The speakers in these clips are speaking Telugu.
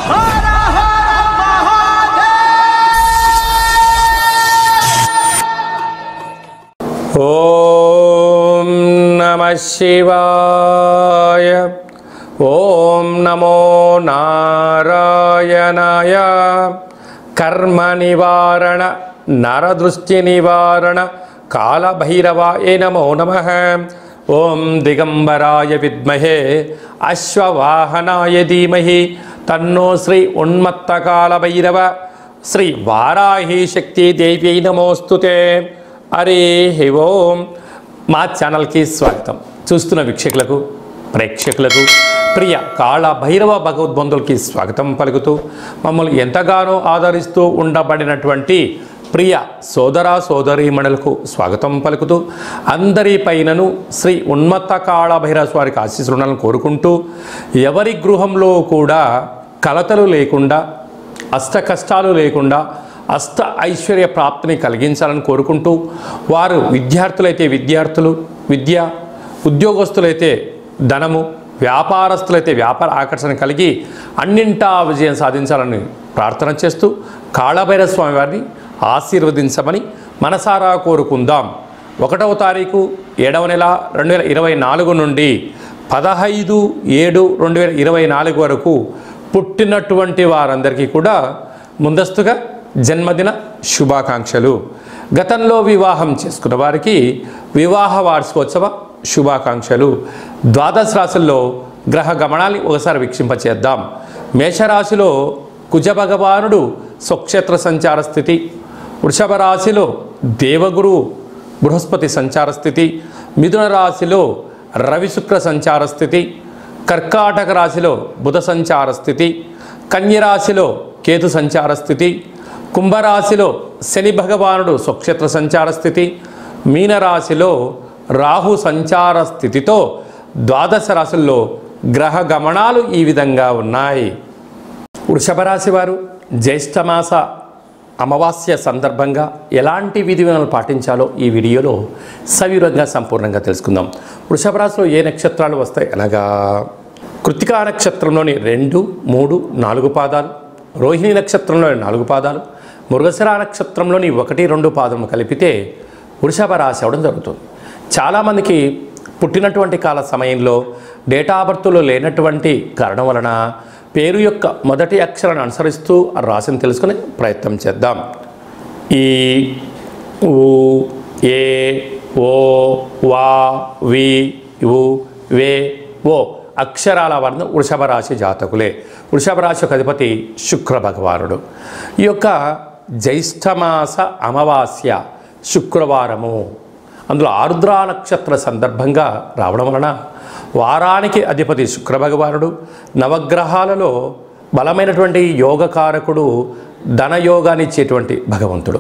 ఓం నమః శివాయ. ఓం నమో నారాయణాయ. కర్మ నివారణ నరదృష్టి నివారణ కాళభైరవాయ నమో నమః. ఓం దిగంబరాయ విద్మహే అశ్వవాహనాయ ధీమహి తన్నో శ్రీ ఉన్మత్త కాళభైరవ శ్రీ వారాహి శక్తి దేవ్యై నమోస్తుతే. హరి ఓం. మా ఛానల్కి స్వాగతం. చూస్తున్న వీక్షకులకు ప్రేక్షకులకు ప్రియ కాళభైరవ భగవద్బంధులకి స్వాగతం పలుకుతూ మమ్మల్ని ఎంతగానో ఆదరిస్తూ ఉండబడినటువంటి ప్రియ సోదర సోదరీమణులకు స్వాగతం పలుకుతూ అందరిపైనను శ్రీ ఉన్మత్త కాళభైరవ స్వామికి ఆశీస్సులను కోరుకుంటూ ఎవరి గృహంలో కూడా కలతలు లేకుండా అష్ట కష్టాలు లేకుండా అష్ట ఐశ్వర్య ప్రాప్తిని కలిగించాలని కోరుకుంటూ వారు విద్యార్థులైతే విద్యార్థులు విద్య, ఉద్యోగస్తులైతే ధనము, వ్యాపారస్తులైతే వ్యాపార ఆకర్షణ కలిగి అన్నింటా విజయం సాధించాలని ప్రార్థన చేస్తూ కాళభైరవ స్వామి వారిని ఆశీర్వదించమని మనసారా కోరుకుందాం. 1వ తారీఖు 7వ నెల 2024 నుండి 15/7/2024 వరకు పుట్టినటువంటి వారందరికీ కూడా ముందస్తుగా జన్మదిన శుభాకాంక్షలు. గతంలో వివాహం చేసుకున్న వారికి వివాహ వార్షికోత్సవ శుభాకాంక్షలు. ద్వాదశ రాశుల్లో గ్రహ గమనాన్ని ఒకసారి వీక్షింపచేద్దాం. మేషరాశిలో కుజ భగవానుడు స్వక్షేత్ర సంచార స్థితి, వృషభ రాశిలో దేవగురు బృహస్పతి సంచార స్థితి, మిథున రాశిలో రవి శుక్ర సంచార స్థితి, కర్కాటక రాశిలో బుధ సంచార స్థితి, కన్యరాశిలో కేతు సంచార స్థితి, కుంభరాశిలో శని భగవానుడు స్వక్షేత్ర సంచార స్థితి, మీనరాశిలో రాహు సంచార స్థితితో ద్వాదశ రాశుల్లో గ్రహ గమనాలు ఈ విధంగా ఉన్నాయి. వృషభ రాశి వారు జ్యేష్ఠమాస అమావాస్య సందర్భంగా ఎలాంటి విధి విధానాలు పాటించాలో ఈ వీడియోలో సవివరంగా సంపూర్ణంగా తెలుసుకుందాం. వృషభ రాశిలో ఏ నక్షత్రాలు వస్తాయి అనగా కృత్తికా నక్షత్రంలోని 2, 3, 4 పాదాలు, రోహిణి నక్షత్రంలోని 4 పాదాలు, మృగశిర నక్షత్రంలోని 1, 2 పాదములు కలిపితే వృషభ రాశి అవడం జరుగుతుంది. చాలామందికి పుట్టినటువంటి కాల సమయంలో డేటా ఆఫ్ బర్త్లో లేనటువంటి కారణం వలన పేరు యొక్క మొదటి అక్షరాన్ని అనుసరిస్తూ ఆ రాశిని తెలుసుకునే ప్రయత్నం చేద్దాం. ఈ, ఊ, ఏ, ఓ, వా, వి, ఉ, వే, ఓ అక్షరాల వర్ణం వృషభ రాశి జాతకులే. వృషభ రాశి యొక్క అధిపతి శుక్ర భగవానుడు. ఈ యొక్క జ్యేష్ఠమాస అమావాస్య శుక్రవారము, అందులో ఆరుద్రా నక్షత్ర సందర్భంగా రావడం వలన వారానికి అధిపతి శుక్ర భగవానుడు, నవగ్రహాలలో బలమైనటువంటి యోగకారకుడు, ధనయోగాన్ని ఇచ్చేటువంటి భగవంతుడు.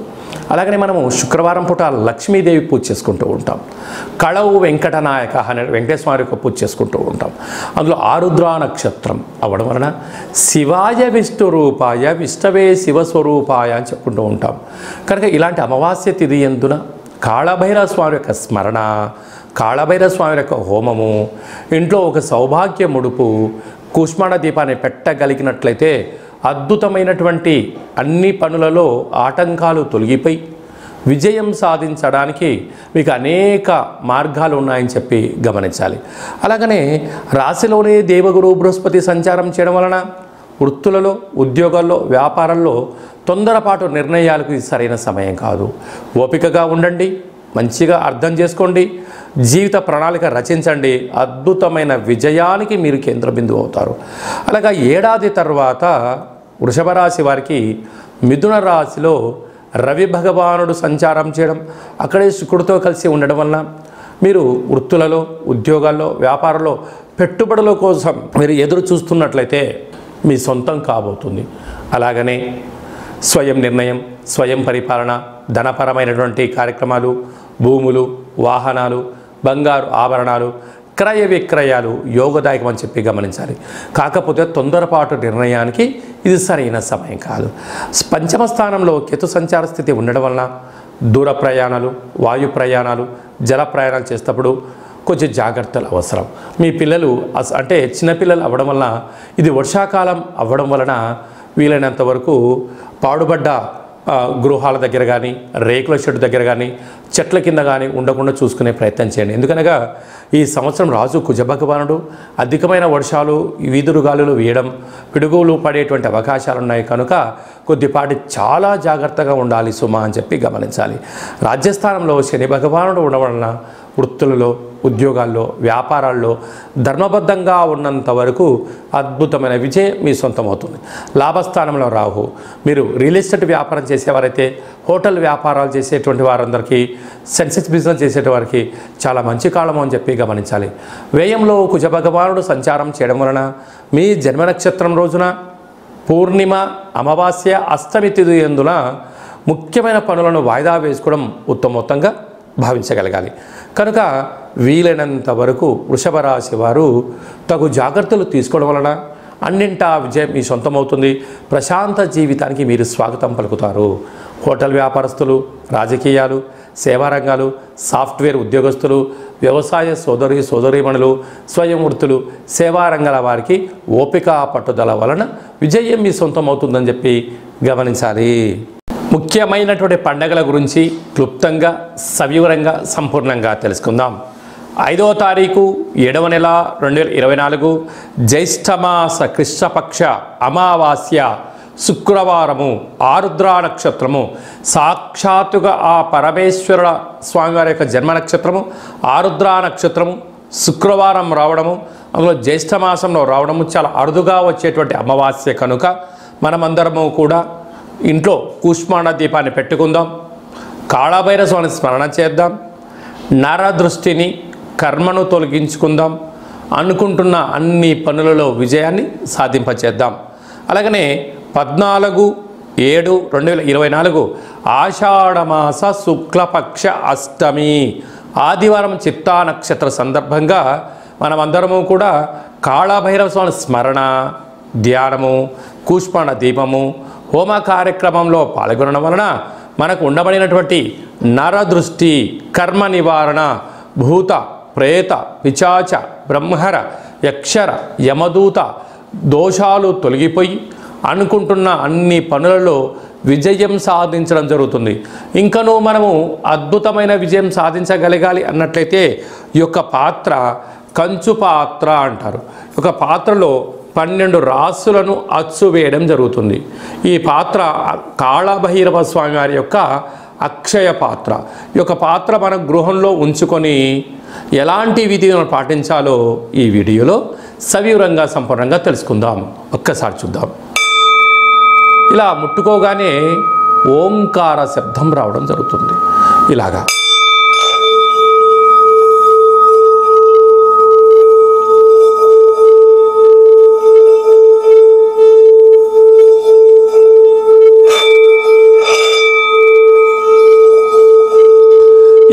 అలాగనే మనము శుక్రవారం పూట లక్ష్మీదేవి పూజ చేసుకుంటూ ఉంటాం. కళవు వెంకటనాయక అనే వెంకటేశ్వర యొక్క పూజ చేసుకుంటూ ఉంటాం. అందులో ఆరుద్రా నక్షత్రం అవ్వడం వలన శివాయ విష్ణు రూపాయ విష్ణవే శివస్వరూపాయ అని చెప్పుకుంటూ ఉంటాం. కనుక ఇలాంటి అమావాస్య తిథి యందున కాళభైరవ స్వామి యొక్క స్మరణ, కాళభైరవ స్వామి యొక్క హోమము, ఇంట్లో ఒక సౌభాగ్య ముడుపు, కుష్మాండ దీపాన్ని పెట్టగలిగినట్లయితే అద్భుతమైనటువంటి అన్ని పనులలో ఆటంకాలు తొలగిపోయి విజయం సాధించడానికి మీకు అనేక మార్గాలు ఉన్నాయని చెప్పి గమనించాలి. అలాగనే రాశిలోనే దేవగురు బృహస్పతి సంచారం చేయడం వలన వృత్తులలో, ఉద్యోగాల్లో, వ్యాపారంలో తొందరపాటు నిర్ణయాలకు ఇది సరైన సమయం కాదు. ఓపికగా ఉండండి, మంచిగా అర్థం చేసుకోండి, జీవిత ప్రణాళిక రచించండి. అద్భుతమైన విజయానికి మీరు కేంద్ర బిందువు అవుతారు. అలాగా ఏడాది తర్వాత వృషభ రాశి వారికి మిథున రాశిలో రవి భగవానుడు సంచారం చేయడం, అక్కడే శుక్రుడితో కలిసి ఉండడం వలన మీరు వృత్తులలో, ఉద్యోగాల్లో, వ్యాపారంలో పెట్టుబడుల కోసం మీరు ఎదురు చూస్తున్నట్లయితే మీ సొంతం కాబోతుంది. అలాగనే స్వయం నిర్ణయం, స్వయం పరిపాలన, ధనపరమైనటువంటి కార్యక్రమాలు, భూములు, వాహనాలు, బంగారు ఆభరణాలు, క్రయ విక్రయాలు యోగదాయకం అని చెప్పి గమనించాలి. కాకపోతే తొందరపాటు నిర్ణయానికి ఇది సరైన సమయం కాదు. పంచమ స్థానంలో కేతు సంచార స్థితి ఉండడం వలన దూర ప్రయాణాలు, వాయు ప్రయాణాలు, జల ప్రయాణాలు చేసేటప్పుడు కొంచెం జాగ్రత్తలు అవసరం. మీ పిల్లలు అంటే చిన్నపిల్లలు అవ్వడం వలన, ఇది వర్షాకాలం అవ్వడం వలన వీలైనంత వరకు పాడుబడ్డ గృహాల దగ్గర కానీ, రేకుల షెడ్ దగ్గర కానీ, చెట్ల కింద కానీ ఉండకుండా చూసుకునే ప్రయత్నం చేయండి. ఎందుకనగా ఈ సంవత్సరం రాజు కుజభగవానుడు, అధికమైన వర్షాలు, వీధురుగాలులు వేయడం, పిడుగులు పడేటువంటి అవకాశాలు ఉన్నాయి కనుక కొద్దిపాటి చాలా జాగ్రత్తగా ఉండాలి సుమా అని చెప్పి గమనించాలి. రాజ్యస్థానంలో శని భగవానుడు ఉండడం వలన వృత్తులలో, ఉద్యోగాల్లో, వ్యాపారాల్లో ధర్మబద్ధంగా ఉన్నంత వరకు అద్భుతమైన విజయం మీ సొంతమవుతుంది. లాభస్థానంలో రాహు, మీరు రియల్ ఎస్టేట్ వ్యాపారం చేసేవారైతే, హోటల్ వ్యాపారాలు చేసేటువంటి వారందరికీ, సెన్సెక్స్ బిజినెస్ చేసేవారికి చాలా మంచి కాలం అని చెప్పి గమనించాలి. వ్యయంలో కుజభగవానుడు సంచారం చేయడం వలన మీ జన్మ నక్షత్రం రోజున పూర్ణిమ, అమావాస్య, అష్టమి తిథి యందున ముఖ్యమైన పనులను వాయిదా వేసుకోవడం ఉత్తమోత్తంగా భావించగలగాలి. కనుక వీలైనంత వరకు వృషభ రాశి వారు తగు జాగ్రత్తలు తీసుకోవడం వలన అన్నింటా విజయం మీ సొంతమవుతుంది. ప్రశాంత జీవితానికి మీరు స్వాగతం పలుకుతారు. హోటల్ వ్యాపారస్తులు, రాజకీయాలు, సేవా రంగాలు, సాఫ్ట్వేర్ ఉద్యోగస్తులు, వ్యవసాయ సోదరీమణులు, స్వయం వృత్తులు, సేవా రంగాల వారికి ఓపిక పట్టుదల వలన విజయం మీ సొంతమవుతుందని చెప్పి గమనించాలి. ముఖ్యమైనటువంటి పండగల గురించి క్లుప్తంగా, సవివరంగా, సంపూర్ణంగా తెలుసుకుందాం. 5వ తారీఖు 7వ నెల 2024 జ్యేష్ఠమాస కృష్ణపక్ష అమావాస్య శుక్రవారము, ఆరుద్ర నక్షత్రము. సాక్షాత్తుగా ఆ పరమేశ్వర స్వామివారి యొక్క జన్మ నక్షత్రము ఆరుద్ర నక్షత్రము శుక్రవారం రావడము, అందులో జ్యేష్ఠమాసంలో రావడము చాలా అరుదుగా వచ్చేటువంటి అమావాస్య కనుక మనమందరము కూడా ఇంట్లో కూష్మాండ దీపాన్ని పెట్టుకుందాం. కాళభైరవ స్వామిని స్మరణ చేద్దాం. నరదృష్టిని, కర్మను తొలగించుకుందాం. అనుకుంటున్న అన్ని పనులలో విజయాన్ని సాధింపచేద్దాం. అలాగనే 14/7/2024 ఆషాఢమాస శుక్లపక్ష అష్టమి ఆదివారం చిత్తా నక్షత్ర సందర్భంగా మనమందరము కూడా కాళభైరవ స్వామి స్మరణ, ధ్యానము, కూష్మాండ దీపము, హోమ కార్యక్రమంలో పాల్గొనడం వలన మనకు ఉండబడినటువంటి నరదృష్టి, కర్మ నివారణ, భూత, ప్రేత, పిశాచ, బ్రహ్మర, యక్షర, యమదూత దోషాలు తొలగిపోయి అనుకుంటున్న అన్ని పనులలో విజయం సాధించడం జరుగుతుంది. ఇంకనూ మనము అద్భుతమైన విజయం సాధించగలగాలి అన్నట్లయితే ఈ యొక్క పాత్ర కంచు పాత్ర అంటారు. ఒక పాత్రలో 12 రాసులను అచ్చు వేయడం జరుగుతుంది. ఈ పాత్ర కాళభైరవ స్వామి వారి యొక్క అక్షయ పాత్ర. ఈ యొక్క పాత్ర మన గృహంలో ఉంచుకొని ఎలాంటి విధిని పాటించాలో ఈ వీడియోలో సవివరంగా సంపూర్ణంగా తెలుసుకుందాం. ఒక్కసారి చూద్దాం. ఇలా ముట్టుకోగానే ఓంకార శబ్దం రావడం జరుగుతుంది. ఇలాగా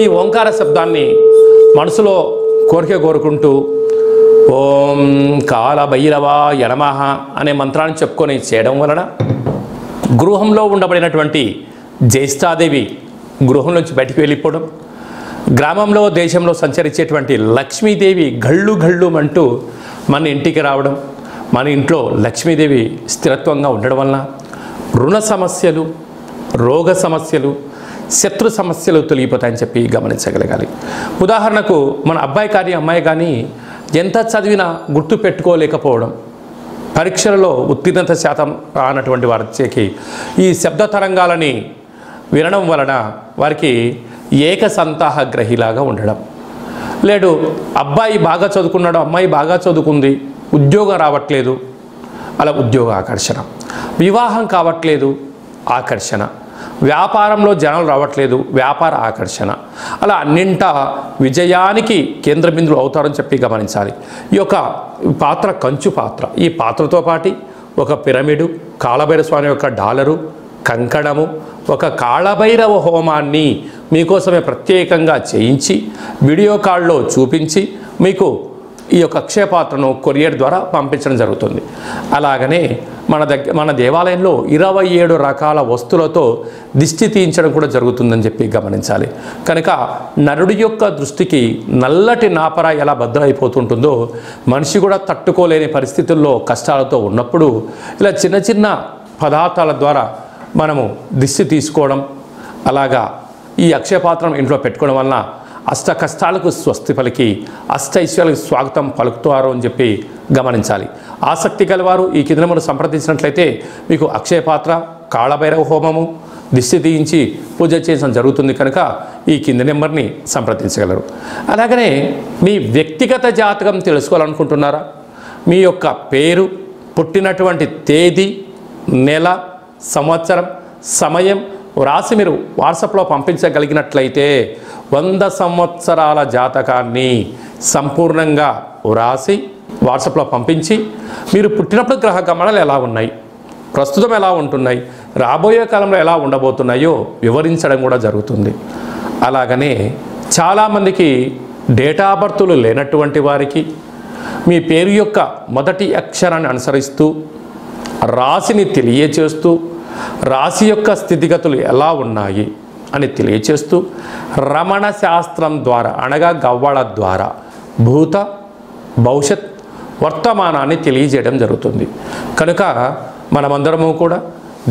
ఈ ఓంకార శబ్దాన్ని మనసులో కోరుకుంటూ ఓం కాళభైరవాయ నమః అనే మంత్రాన్ని చెప్పుకొని చేయడం వలన గృహంలో ఉండబడినటువంటి జ్యేష్ఠాదేవి గృహం నుంచి బయటికి వెళ్ళిపోవడం, గ్రామంలో, దేశంలో సంచరించేటువంటి లక్ష్మీదేవి గళ్ళు గళ్ళుమంటూ మన ఇంటికి రావడం, మన ఇంట్లో లక్ష్మీదేవి స్థిరత్వంగా ఉండడం వలన రుణ సమస్యలు, రోగ సమస్యలు, శత్రు సమస్యలు తొలగిపోతాయని చెప్పి గమనించగలగాలి. ఉదాహరణకు మన అబ్బాయి కానీ అమ్మాయి కానీ ఎంత చదివినా గుర్తు పెట్టుకోలేకపోవడం, పరీక్షలలో ఉత్తీర్ణత శాతం రానటువంటి వారికి ఈ శబ్ద తరంగాలని వినడం వలన వారికి ఏకసంతాహ గ్రహిలాగా ఉండడం, లేడు అబ్బాయి బాగా చదువుకున్నాడు, అమ్మాయి బాగా చదువుకుంది, ఉద్యోగం రావట్లేదు, అలా ఉద్యోగ ఆకర్షణ, వివాహం కావట్లేదు ఆకర్షణ, వ్యాపారంలో జనాలు రావట్లేదు వ్యాపార ఆకర్షణ, అలా అన్నింటా విజయానికి కేంద్ర బిందువులు అవుతారని చెప్పి గమనించాలి. ఈ యొక్క పాత్ర కంచు పాత్ర. ఈ పాత్రతో పాటు ఒక పిరమిడు, కాళభైరవ స్వామి యొక్క డాలరు, కంకణము, ఒక కాళభైరవ హోమాన్ని మీకోసమే ప్రత్యేకంగా చేయించి వీడియో కాల్లో చూపించి మీకు ఈ యొక్క అక్షయ పాత్రను కొరియర్ ద్వారా పంపించడం జరుగుతుంది. అలాగనే మన దేవాలయంలో 27 రకాల వస్తువులతో దిష్టి తీయించడం కూడా జరుగుతుందని చెప్పి గమనించాలి. కనుక నరుడి యొక్క దృష్టికి నల్లటి నాపర ఎలా బద్దలైపోతుంటుందో మనిషి కూడా తట్టుకోలేని పరిస్థితుల్లో కష్టాలతో ఉన్నప్పుడు ఇలా చిన్న చిన్న పదార్థాల ద్వారా మనము దిష్టి తీసుకోవడం, అలాగా ఈ అక్షయ పాత్రను ఇంట్లో పెట్టుకోవడం వలన అష్ట కష్టాలకు స్వస్తి పలికి అష్ట ఐశ్వర్యాలకు స్వాగతం పలుకుతారు అని చెప్పి గమనించాలి. ఆసక్తి గలవారు ఈ కింద నెంబర్ సంప్రదించినట్లయితే మీకు అక్షయ పాత్ర, కాళభైరవ హోమము, దిష్టి తీయించి పూజ చేయడం జరుగుతుంది. కనుక ఈ కింది నెంబర్ని సంప్రదించగలరు. అలాగనే మీ వ్యక్తిగత జాతకం తెలుసుకోవాలనుకుంటున్నారా? మీ యొక్క పేరు, పుట్టినటువంటి తేదీ, నెల, సంవత్సరం, సమయం వ్రాసి మీరు వాట్సాప్లో పంపించగలిగినట్లయితే 100 సంవత్సరాల జాతకాన్ని సంపూర్ణంగా వ్రాసి వాట్సాప్లో పంపించి మీరు పుట్టినప్పుడు గ్రహ గమనాలు ఎలా ఉన్నాయి, ప్రస్తుతం ఎలా ఉంటున్నాయి, రాబోయే కాలంలో ఎలా ఉండబోతున్నాయో వివరించడం కూడా జరుగుతుంది. అలాగనే చాలామందికి డేటా ఆఫ్ బర్త్లు లేనటువంటి వారికి మీ పేరు యొక్క మొదటి అక్షరాన్ని అనుసరిస్తూ రాశిని తెలియచేస్తూ రాశి యొక్క స్థితిగతులు ఎలా ఉన్నాయి అని తెలియచేస్తూ రమణ శాస్త్రం ద్వారా అనగా గవ్వళ ద్వారా భూత, భవిష్యత్, వర్తమానాన్ని తెలియజేయడం జరుగుతుంది. కనుక మనమందరము కూడా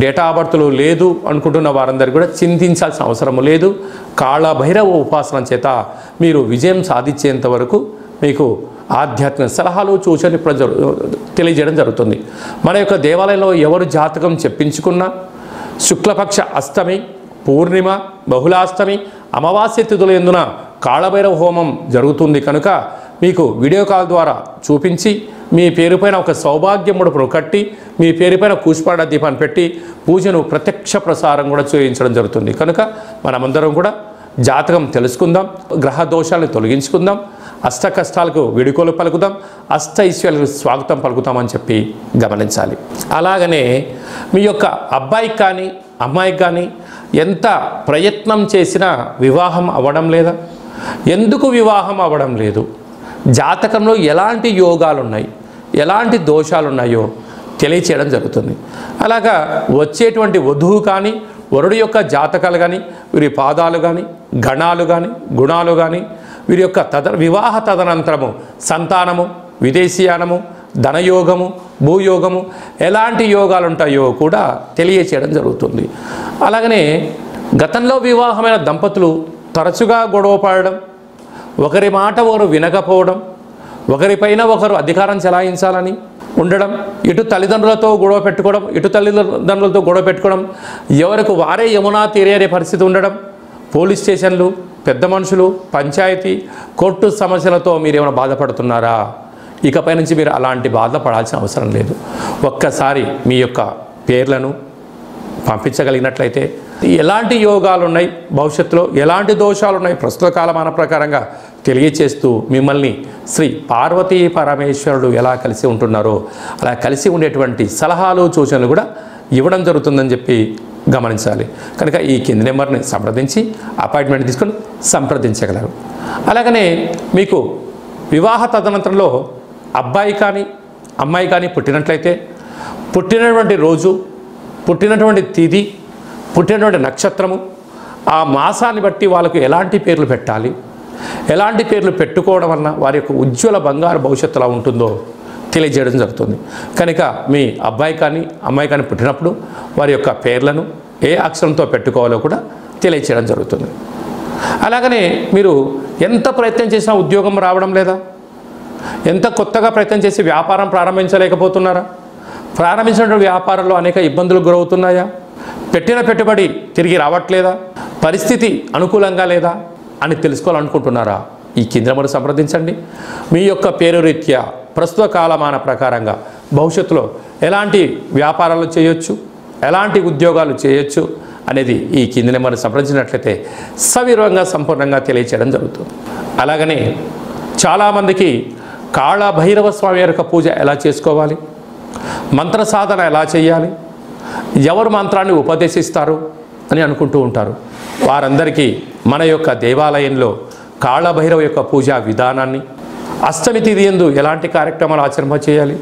డేటా ఆఫ్ బర్త్లు లేదు అనుకుంటున్న వారందరూ కూడా చింతించాల్సిన అవసరం లేదు. కాళభైరవ ఉపాసన చేత మీరు విజయం సాధించేంత వరకు మీకు ఆధ్యాత్మిక సలహాలు, సూచనలు తెలియజేయడం జరుగుతుంది. మన యొక్క దేవాలయంలో ఎవరు జాతకం చెప్పించుకున్నా శుక్లపక్ష అష్టమి, పూర్ణిమ, బహుళాష్టమి, అమావాస్య తిథుల యందున కాళభైరవ హోమం జరుగుతుంది. కనుక మీకు వీడియో కాల్ ద్వారా చూపించి మీ పేరుపైన ఒక సౌభాగ్య ముడుపును కట్టి మీ పేరుపైన కూష్పాడ దీపాన్ని పెట్టి పూజను ప్రత్యక్ష ప్రసారం కూడా చేయించడం జరుగుతుంది. కనుక మనమందరం కూడా జాతకం తెలుసుకుందాం, గ్రహ దోషాలను తొలగించుకుందాం, అష్ట కష్టాలకు వీడుకోలు పలుకుదాం, అష్ట ఐశ్వర్యాలకు స్వాగతం పలుకుతామని చెప్పి గమనించాలి. అలాగనే మీ యొక్క అబ్బాయికి కానీ అమ్మాయికి కానీ ఎంత ప్రయత్నం చేసినా వివాహం అవ్వడం లేదా? ఎందుకు వివాహం అవ్వడం లేదు? జాతకంలో ఎలాంటి యోగాలు ఉన్నాయి, ఎలాంటి దోషాలు ఉన్నాయో తెలియచేయడం జరుగుతుంది. అలాగా వచ్చేటువంటి వధువు కానీ వరుడు యొక్క జాతకాలు కానీ వీరి పాదాలు కానీ గణాలు కానీ గుణాలు కానీ వీరి యొక్క వివాహ తదనంతరము సంతానము, విదేశీయానము, ధనయోగము, భూయోగము ఎలాంటి యోగాలు ఉంటాయో కూడా తెలియచేయడం జరుగుతుంది. అలాగనే గతంలో వివాహమైన దంపతులు తరచుగా గొడవ పడడం, ఒకరి మాట ఒకరు వినకపోవడం, ఒకరిపైన ఒకరు అధికారం చెలాయించాలని ఉండడం, ఇటు తల్లిదండ్రులతో గొడవ పెట్టుకోవడం, ఇటు తల్లిదండ్రులతో గొడవ పెట్టుకోవడం, ఎవరికి వారే యమునా తీరే అనే పరిస్థితి ఉండడం, పోలీస్ స్టేషన్లు, పెద్ద మనుషులు, పంచాయతీ, కోర్టు సమస్యలతో మీరు ఏమైనా బాధపడుతున్నారా? ఇకపై నుంచి మీరు అలాంటి బాధపడాల్సిన అవసరం లేదు. ఒక్కసారి మీ యొక్క పేర్లను పంపించగలిగినట్లయితే ఎలాంటి యోగాలు ఉన్నాయి, భవిష్యత్తులో ఎలాంటి దోషాలు ఉన్నాయి ప్రస్తుత కాలమాన ప్రకారంగా తెలియచేస్తూ మిమ్మల్ని శ్రీ పార్వతీ పరమేశ్వరుడు ఎలా కలిసి ఉంటున్నారో అలా కలిసి ఉండేటువంటి సలహాలు, సూచనలు కూడా ఇవ్వడం జరుగుతుందని చెప్పి గమనించాలి. కనుక ఈ కింది నెంబర్ని సంప్రదించి అపాయింట్మెంట్ తీసుకొని సంప్రదించగలరు. అలాగనే మీకు వివాహ తదనంతరంలో అబ్బాయి కానీ అమ్మాయి కానీ పుట్టినట్లయితే పుట్టినటువంటి రోజు, పుట్టినటువంటి తిథి, పుట్టినటువంటి నక్షత్రము, ఆ మాసాన్ని బట్టి వాళ్ళకు ఎలాంటి పేర్లు పెట్టాలి, ఎలాంటి పేర్లు పెట్టుకోవడం వలన వారి యొక్క ఉజ్వల బంగారు భవిష్యత్తు ఎలా ఉంటుందో తెలియజేయడం జరుగుతుంది. కనుక మీ అబ్బాయి కానీ అమ్మాయి కానీ పుట్టినప్పుడు వారి యొక్క పేర్లను ఏ అక్షరంతో పెట్టుకోవాలో కూడా తెలియజేయడం జరుగుతుంది. అలాగనే మీరు ఎంత ప్రయత్నం చేసినా ఉద్యోగం రావడం లేదా? ఎంత కొత్తగా ప్రయత్నం చేసి వ్యాపారం ప్రారంభించలేకపోతున్నారా? ప్రారంభించిన వ్యాపారంలో అనేక ఇబ్బందులు గురవుతున్నాయా? పెట్టిన పెట్టుబడి తిరిగి రావట్లేదా? పరిస్థితి అనుకూలంగా లేదా అని తెలుసుకోవాలనుకుంటున్నారా? ఈ కింద నెంబర్ సంప్రదించండి. మీ యొక్క పేరు రీత్యా ప్రస్తుత కాలమాన ప్రకారంగా భవిష్యత్తులో ఎలాంటి వ్యాపారాలు చేయొచ్చు, ఎలాంటి ఉద్యోగాలు చేయొచ్చు అనేది ఈ కింది నెంబర్ సంప్రదించినట్లయితే సవివరంగా సంపూర్ణంగా తెలియచేయడం జరుగుతుంది. అలాగనే చాలామందికి కాళభైరవ స్వామి యొక్క పూజ ఎలా చేసుకోవాలి, మంత్ర సాధన ఎలా చేయాలి, ఎవరు మంత్రాన్ని ఉపదేశిస్తారు అని అనుకుంటూ ఉంటారు. వారందరికీ మన యొక్క దేవాలయంలో కాళభైరవ యొక్క పూజా విధానాన్ని, అష్టమి తిథి యందు ఎలాంటి కార్యక్రమాలు ఆచరింప చేయాలి,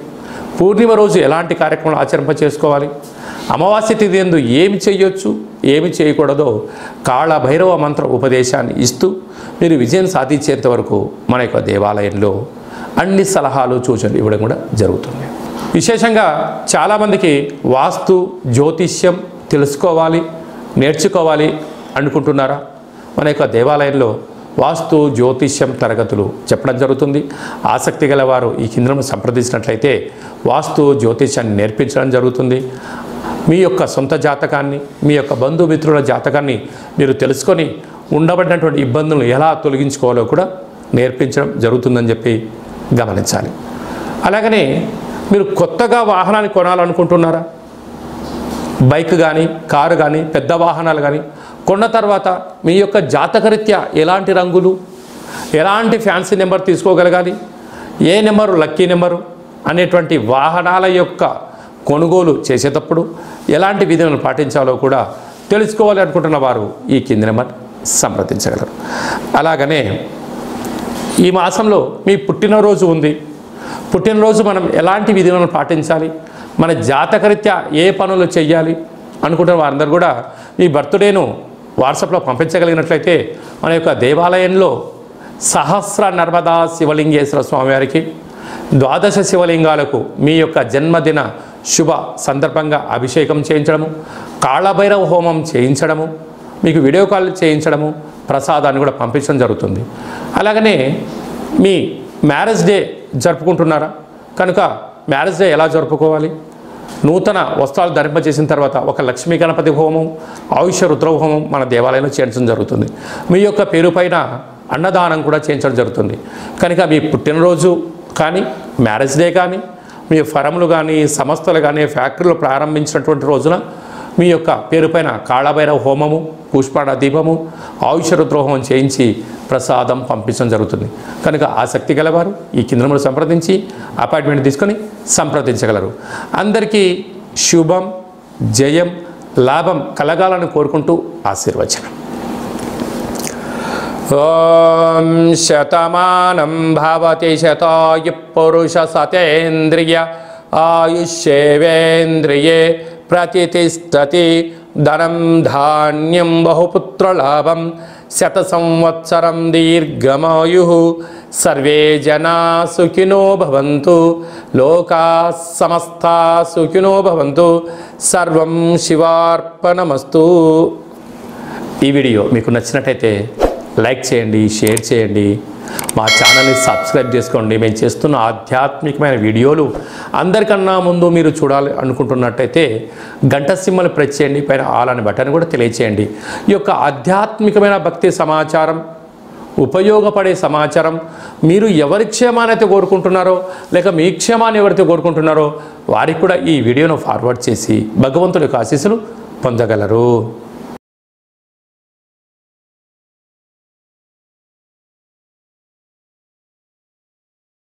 పూర్ణిమ రోజు ఎలాంటి కార్యక్రమాలు ఆచరింప చేసుకోవాలి, అమావాస్య తిథి యందు ఏమి చేయొచ్చు ఏమి చేయకూడదో కాళభైరవ మంత్ర ఉపదేశాన్ని ఇస్తూ మీరు విజయం సాధించేంత వరకు మన యొక్క దేవాలయంలో అన్ని సలహాలు సూచనలు ఇవ్వడం కూడా జరుగుతుంది. విశేషంగా చాలామందికి వాస్తు జ్యోతిష్యం తెలుసుకోవాలి నేర్చుకోవాలి అనుకుంటున్నారా? మన యొక్క దేవాలయంలో వాస్తు జ్యోతిష్యం తరగతులు చెప్పడం జరుగుతుంది. ఆసక్తి గల వారు ఈ కేంద్రం సంప్రదించినట్లయితే వాస్తు జ్యోతిష్యాన్ని నేర్పించడం జరుగుతుంది. మీ యొక్క సొంత జాతకాన్ని మీ యొక్క బంధుమిత్రుల జాతకాన్ని మీరు తెలుసుకొని ఉండబడినటువంటి ఇబ్బందులను ఎలా తొలగించుకోవాలో కూడా నేర్పించడం జరుగుతుందని చెప్పి గమనించాలి. అలాగనే మీరు కొత్తగా వాహనాన్ని కొనాలనుకుంటున్నారా? బైక్ కానీ కారు కానీ పెద్ద వాహనాలు కానీ కొన్న తర్వాత మీ యొక్క జాతకరీత్యా ఎలాంటి రంగులు ఎలాంటి ఫ్యాన్సీ నెంబర్ తీసుకోగలగాలి, ఏ నెంబరు లక్కీ నెంబరు అనేటువంటి వాహనాల యొక్క కొనుగోలు చేసేటప్పుడు ఎలాంటి విధులను పాటించాలో కూడా తెలుసుకోవాలి అనుకుంటున్న వారు ఈ కింది నెంబర్ సంప్రదించగలరు. అలాగనే ఈ మాసంలో మీ పుట్టినరోజు ఉంది. పుట్టినరోజు మనం ఎలాంటి విధులను పాటించాలి, మన జాతకరీత్యా ఏ పనులు చేయాలి అనుకుంటున్న వారందరూ కూడా ఈ బర్త్డేను వాట్సాప్లో పంపించగలిగినట్లయితే మన యొక్క దేవాలయంలో సహస్ర నర్మదా శివలింగేశ్వర స్వామివారికి 12 శివలింగాలకు మీ యొక్క జన్మదిన శుభ సందర్భంగా అభిషేకం చేయించడము, కాళభైరవ హోమం చేయించడము, మీకు వీడియో కాల్ చేయించడము, ప్రసాదాన్ని కూడా పంపించడం జరుగుతుంది. అలాగనే మీ మ్యారేజ్ డే జరుపుకుంటున్నారా? కనుక మ్యారేజ్ డే ఎలా జరుపుకోవాలి? నూతన వస్త్రాలు ధరింపజేసిన తర్వాత ఒక లక్ష్మీ గణపతి హోమం, ఆయుష రుద్ర హోమం మన దేవాలయంలో చేయించడం జరుగుతుంది. మీ యొక్క పేరు పైన అన్నదానం కూడా చేయించడం జరుగుతుంది. కనుక మీ పుట్టినరోజు కానీ మ్యారేజ్ డే కానీ మీ ఫరములు కానీ సంస్థలు కానీ ఫ్యాక్టరీలు ప్రారంభించినటువంటి రోజున మీ యొక్క పేరు పైన కాళభైరవ హోమము, పుష్పాణ దీపము, ఆయుష రుద్ర హోమం చేయించి ప్రసాదం పంపించడం జరుగుతుంది. కనుక ఆసక్తి గలవారు ఈ కేంద్రంలో సంప్రదించి అపాయింట్మెంట్ తీసుకొని సంప్రదించగలరు. అందరికీ శుభం జయం లాభం కలగాలని కోరుకుంటూ ఆశీర్వచనం. ఓం శతమానం భవతి శతాయు పురుష సతేంద్రియ ఆయుష్యేవేంద్రియే ప్రతిష్టతి ధనం ధాన్యం బహుపుత్రలాభం శత సంవత్సరం దీర్ఘమాయు సర్వే జనా సుఖినో భవంతు లోకా సమస్తా సుఖినో భవంతు సర్వం శివార్పణమస్తు. ఈ వీడియో మీకు నచ్చినట్టయితే లైక్ చేయండి, షేర్ చేయండి, మా ఛానల్ని సబ్స్క్రైబ్ చేసుకోండి. మేము చేస్తున్న ఆధ్యాత్మికమైన వీడియోలు అందరికన్నా ముందు మీరు చూడాలి అనుకుంటున్నట్టయితే గంట సింబల్ ప్రెస్ చేయండి, పైన ఆల్ అనే బటన్ కూడా తెలియచేయండి. ఈ యొక్క ఆధ్యాత్మికమైన భక్తి సమాచారం, ఉపయోగపడే సమాచారం మీరు ఎవరి క్షేమాన్ని అయితే కోరుకుంటున్నారో లేక మీ క్షేమాన్ని ఎవరైతే కోరుకుంటున్నారో వారికి కూడా ఈ వీడియోను ఫార్వర్డ్ చేసి భగవంతుడి యొక్క ఆశీస్సులు పొందగలరు.